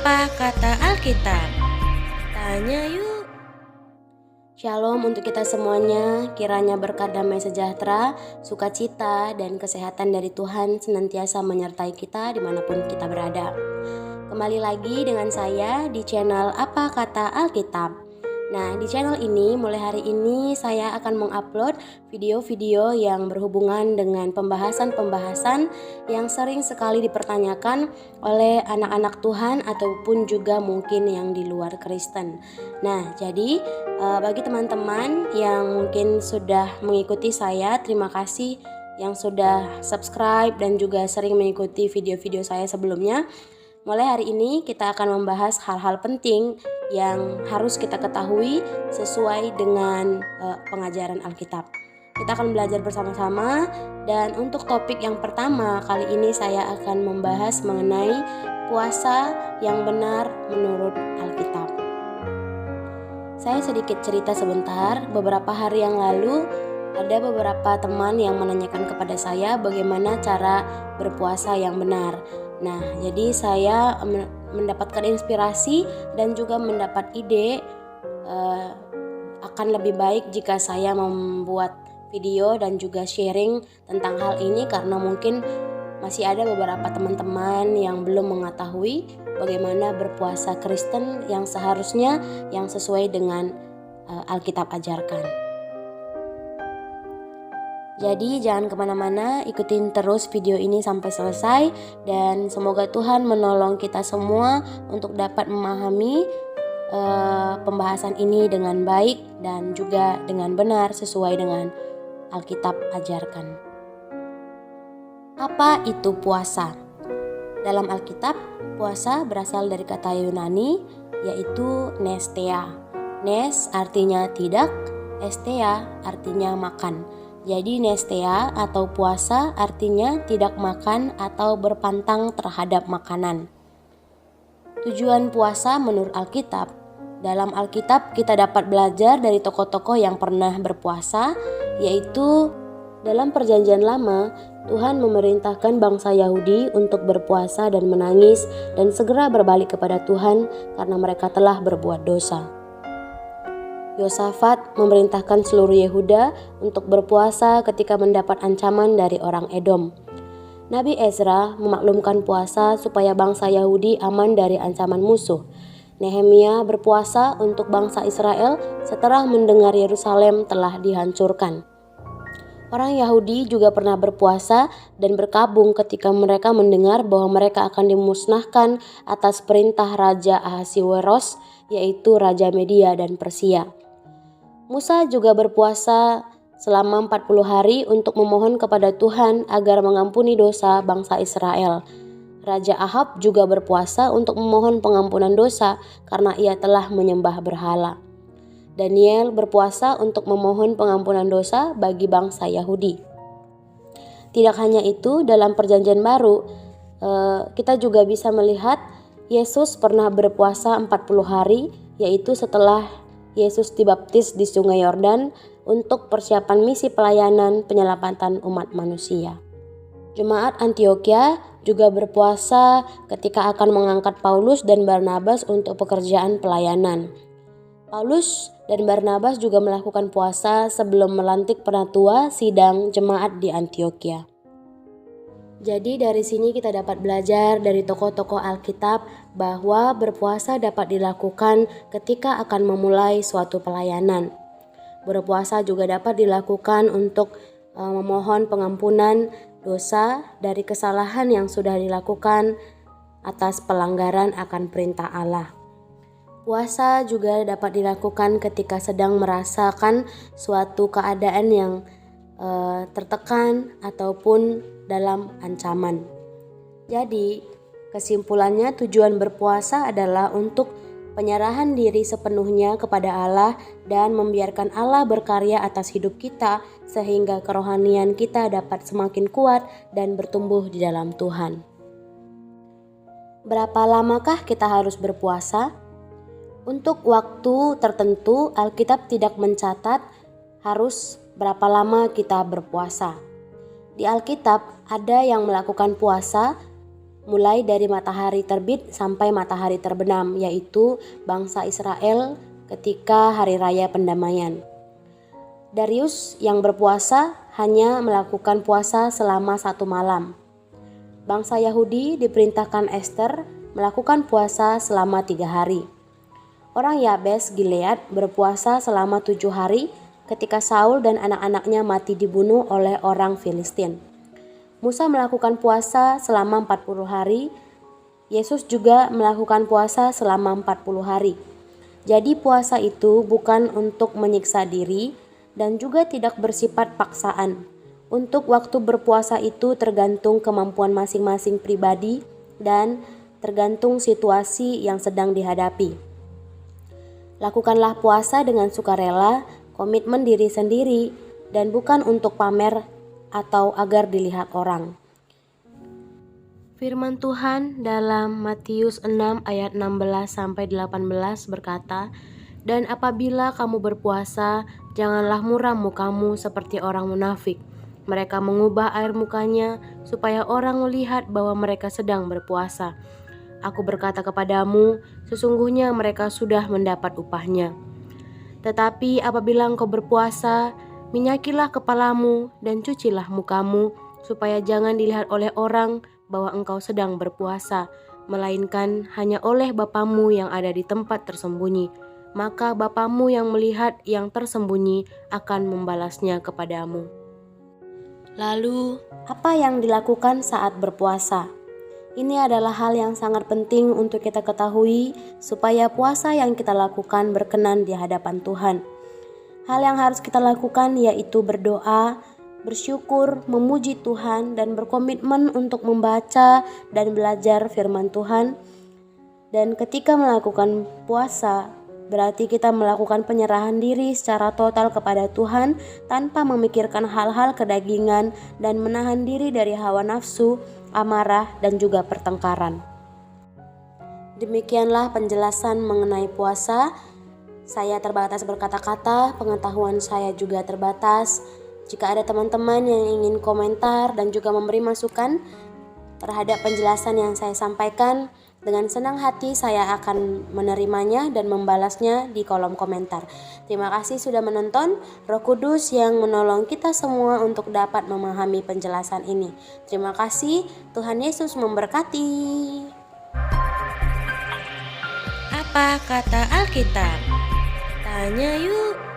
Apa kata Alkitab? Tanya yuk. Shalom untuk kita semuanya, kiranya berkat damai sejahtera, sukacita, dan kesehatan dari Tuhan senantiasa menyertai kita dimanapun kita berada. Kembali lagi dengan saya di channel Apa Kata Alkitab. Nah, di channel ini mulai hari ini saya akan mengupload video-video yang berhubungan dengan pembahasan-pembahasan yang sering sekali dipertanyakan oleh anak-anak Tuhan ataupun juga mungkin yang di luar Kristen. Nah, jadi bagi teman-teman yang mungkin sudah mengikuti saya, terima kasih yang sudah subscribe dan juga sering mengikuti video-video saya sebelumnya. Mulai hari ini kita akan membahas hal-hal penting yang harus kita ketahui sesuai dengan pengajaran Alkitab. Kita akan belajar bersama-sama, dan untuk topik yang pertama kali ini saya akan membahas mengenai puasa yang benar menurut Alkitab. Saya sedikit cerita sebentar. Beberapa hari yang lalu ada beberapa teman yang menanyakan kepada saya bagaimana cara berpuasa yang benar. Nah, jadi saya mendapatkan inspirasi dan juga mendapat ide akan lebih baik jika saya membuat video dan juga sharing tentang hal ini, karena mungkin masih ada beberapa teman-teman yang belum mengetahui bagaimana berpuasa Kristen yang seharusnya, yang sesuai dengan Alkitab ajarkan. Jadi jangan kemana-mana, ikutin terus video ini sampai selesai, dan semoga Tuhan menolong kita semua untuk dapat memahami pembahasan ini dengan baik dan juga dengan benar sesuai dengan Alkitab ajarkan. Apa itu puasa? Dalam Alkitab, puasa berasal dari kata Yunani yaitu nestea. Nes artinya tidak, estea artinya makan. Jadi nestea atau puasa artinya tidak makan atau berpantang terhadap makanan. Tujuan puasa menurut Alkitab. Dalam Alkitab kita dapat belajar dari tokoh-tokoh yang pernah berpuasa, yaitu dalam Perjanjian Lama, Tuhan memerintahkan bangsa Yahudi untuk berpuasa dan menangis dan segera berbalik kepada Tuhan karena mereka telah berbuat dosa. Yosafat memerintahkan seluruh Yehuda untuk berpuasa ketika mendapat ancaman dari orang Edom. Nabi Ezra memaklumkan puasa supaya bangsa Yahudi aman dari ancaman musuh. Nehemia berpuasa untuk bangsa Israel setelah mendengar Yerusalem telah dihancurkan. Orang Yahudi juga pernah berpuasa dan berkabung ketika mereka mendengar bahwa mereka akan dimusnahkan atas perintah Raja Ahasiweros, yaitu Raja Media dan Persia. Musa juga berpuasa selama 40 hari untuk memohon kepada Tuhan agar mengampuni dosa bangsa Israel. Raja Ahab juga berpuasa untuk memohon pengampunan dosa karena ia telah menyembah berhala. Daniel berpuasa untuk memohon pengampunan dosa bagi bangsa Yahudi. Tidak hanya itu, dalam Perjanjian Baru kita juga bisa melihat Yesus pernah berpuasa 40 hari, yaitu setelah Yesus dibaptis di Sungai Yordan untuk persiapan misi pelayanan penyelamatan umat manusia. Jemaat Antioquia juga berpuasa ketika akan mengangkat Paulus dan Barnabas untuk pekerjaan pelayanan. Paulus dan Barnabas juga melakukan puasa sebelum melantik penatua sidang jemaat di Antioquia. Jadi dari sini kita dapat belajar dari tokoh-tokoh Alkitab bahwa berpuasa dapat dilakukan ketika akan memulai suatu pelayanan. Berpuasa juga dapat dilakukan untuk memohon pengampunan dosa dari kesalahan yang sudah dilakukan atas pelanggaran akan perintah Allah. Puasa juga dapat dilakukan ketika sedang merasakan suatu keadaan yang tertekan ataupun dalam ancaman. Jadi, kesimpulannya tujuan berpuasa adalah untuk penyerahan diri sepenuhnya kepada Allah dan membiarkan Allah berkarya atas hidup kita sehingga kerohanian kita dapat semakin kuat dan bertumbuh di dalam Tuhan. Berapa lamakah kita harus berpuasa? Untuk waktu tertentu, Alkitab tidak mencatat harus berapa lama kita berpuasa. Di Alkitab ada yang melakukan puasa mulai dari matahari terbit sampai matahari terbenam, yaitu bangsa Israel ketika hari raya pendamaian. Darius yang berpuasa hanya melakukan puasa selama 1 malam. Bangsa Yahudi diperintahkan Ester melakukan puasa selama 3 hari. Orang Yabes Gilead berpuasa selama 7 hari ketika Saul dan anak-anaknya mati dibunuh oleh orang Filistin. Musa melakukan puasa selama 40 hari. Yesus juga melakukan puasa selama 40 hari. Jadi puasa itu bukan untuk menyiksa diri dan juga tidak bersifat paksaan. Untuk waktu berpuasa itu tergantung kemampuan masing-masing pribadi dan tergantung situasi yang sedang dihadapi. Lakukanlah puasa dengan sukarela, komitmen diri sendiri, dan bukan untuk pamer atau agar dilihat orang. Firman Tuhan dalam Matius 6 ayat 16-18 berkata, "Dan apabila kamu berpuasa, janganlah muram mukamu seperti orang munafik. Mereka mengubah air mukanya supaya orang melihat bahwa mereka sedang berpuasa. Aku berkata kepadamu, sesungguhnya mereka sudah mendapat upahnya. Tetapi apabila engkau berpuasa, minyakilah kepalamu dan cucilah mukamu, supaya jangan dilihat oleh orang bahwa engkau sedang berpuasa, melainkan hanya oleh Bapamu yang ada di tempat tersembunyi. Maka Bapamu yang melihat yang tersembunyi akan membalasnya kepadamu." Lalu, apa yang dilakukan saat berpuasa? Ini adalah hal yang sangat penting untuk kita ketahui supaya puasa yang kita lakukan berkenan di hadapan Tuhan. Hal yang harus kita lakukan yaitu berdoa, bersyukur, memuji Tuhan, dan berkomitmen untuk membaca dan belajar firman Tuhan. Dan ketika melakukan puasa, berarti kita melakukan penyerahan diri secara total kepada Tuhan tanpa memikirkan hal-hal kedagingan dan menahan diri dari hawa nafsu, amarah, dan juga pertengkaran. Demikianlah penjelasan mengenai puasa. Saya terbatas berkata-kata, pengetahuan saya juga terbatas. Jika ada teman-teman yang ingin komentar dan juga memberi masukan terhadap penjelasan yang saya sampaikan, dengan senang hati saya akan menerimanya dan membalasnya di kolom komentar. Terima kasih sudah menonton. Roh Kudus yang menolong kita semua untuk dapat memahami penjelasan ini. Terima kasih. Tuhan Yesus memberkati. Apa kata Alkitab? Tanya yuk.